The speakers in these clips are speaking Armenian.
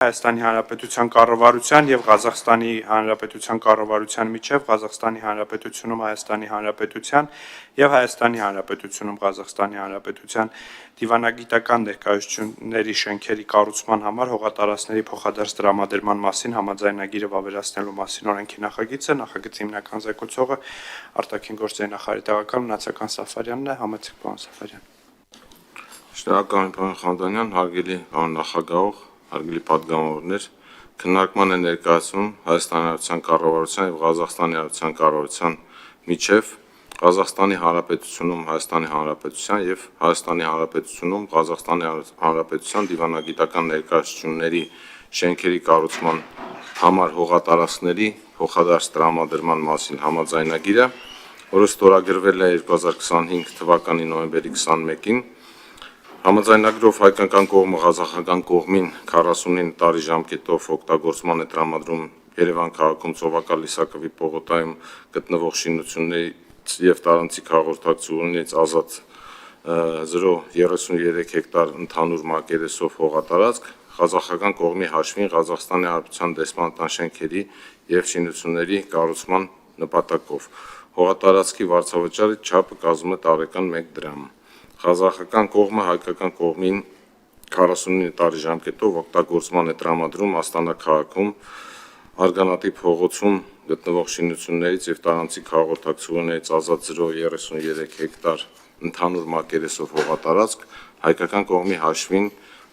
Հայաստանի Հանրապետության կառավարության եւ Ղազախստանի Հանրապետության կառավարության միջև Ղազախստանի Հանրապետությունում Հայաստանի Հանրապետության եւ Հայաստանի Հանրապետությունում Ղազախստանի Հանրապետության դիվանագիտական ներկայացությունների շենքերի կառուցման համար հողատարածքների փոխադարձ տրամադրման մասին համաձայնագիրը վավերացնելու մասին օրենքի նախագիծը նախագծի հիմնական զեկուցողը արտաքին գործերի նախարարի տեղակալ Մնացական Սաֆարյանն է, համեցեք պարոն Սաֆարյան։ Շնորհակալ եմ պարոն Խանդանյան, հարգելի պարոն նախագահող, հարգելի պատգամավորներ, քննարկման է ներկայացում Հայաստանի Հանրապետության կառավարության եւ Ղազախստանի Հանրապետության կառավարության միջև Ղազախստանի Հանրապետությունում Հայաստանի Հանրապետության եւ Հայաստանի Հանրապետությունում Ղազախստանի Հանրապետության դիվանագիտական ներկայացությունների շենքերի կառուցման համար հողատարածքների փոխադարձ տրամադրման մասին համաձայնագիրը, որը ստորագրվել է 2025 թվականի նոյեմբերի 21-ին, Համաձայնագրով հայկական կողմը ղազախական կողմին 49 տարի ժամկետով օգտագործման է տրամադրում Երևան քաղաքում Ծովակալ Լիսակովի պողոտայում գտնվող շինություններից եւ տարանցիկ հաղորդակցություններից ազատ 0.33 հեկտար ընդհանուր մակերեսով հողատարածք ղազախական կողմի հաշվին Ղազախստանի Հանրապետության դեսպանատան շենքերի եւ շինությունների կառուցման նպատակով։ Հողատարածքի վարձավճարի չափը կազմում է տարեկան 1 դրամ։ Ղազախական կողմը հայկական կողմին 49 տարի ժամկետով օգտագործման է տրամադրում Աստանա քաղաքում Արգանատի փողոցում գտնվող շինություններից եւ տարանցիկ հաղորդակցություններից ազատ 0.33 հեկտար ընդհանուր մակերեսով հողատարածք հայկական կողմի հաշվին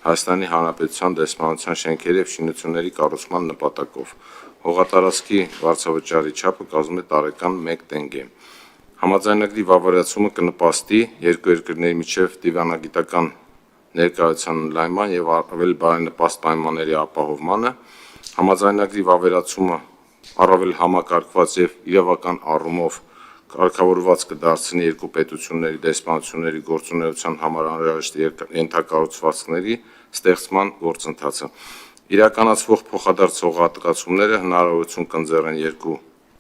Հայաստանի Հանրապետության դեսպանատան շենքերի եւ շինությունների կառուցման նպատակով։ Հողատարածքի վարձավճարի չափը կազմում է տարեկան 1 տենգե։ Համաձայնագրի վավերացումը կնպաստի երկու երկրների միջև դիվանագիտական ներկայացության ընդլայնման եւ առավել բարենպաստ պայմանների ապահովմանը, համաձայնագրի վավերացումը առավել համակարգված եւ իրավական առումով կարգավորված կդարձնի երկու պետությունների դեսպանությունների գործունեության համար անհրաժեշտ ենթակառուցվածքների ստեղծման գործընթացը։ Իրականացվող փոխադարձ հողատկացումները հնարավորություն կընձեռեն երկու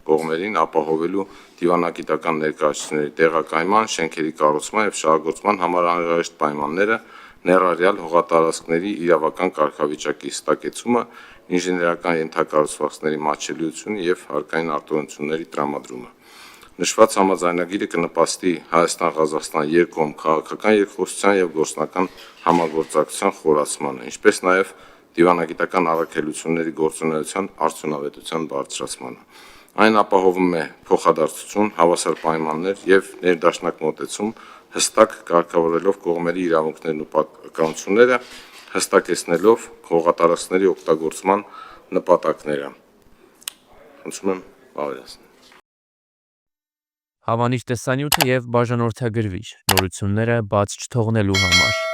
կողմերին ապահովելու դիվանագիտական ներկայացությունների տեղակայման, շենքերի կառուցման եւ շահագործման համար անհրաժեշտ պայմանները, ներառյալ հողատարածքների իրավական կարգավիճակի հստակեցումը, ինժեներական ենթակառուցվածքների մատչելիությունը եւ հարկային արտոնությունների տրամադրումը։ Նշված համաձայնագիրը կնպաստի Հայաստան-Ղազախստան երկկողմ քաղաքական երկխոսության եւ գործնական համագործակցության խորացմանը, ինչպես նաեւ դիվանագիտական առաքելությունների գործունեության արդյունավետության բարձրացմանը։ Այն ապահովում է փոխադարձություն, հավասար պայմաններ եւ ներդաշնակ մոտեցում, հստակ կարգավորելով կողմերի իրավունքներն ու պարտականությունները, հստակեցնելով հողատարածքների օգտագործման նպատակները։ Խնդրում եմ ավելացնել։ Հավանիչ տեսանյութը եւ բաժանորդագրվիչ նորությունները բաց չթողնելու համար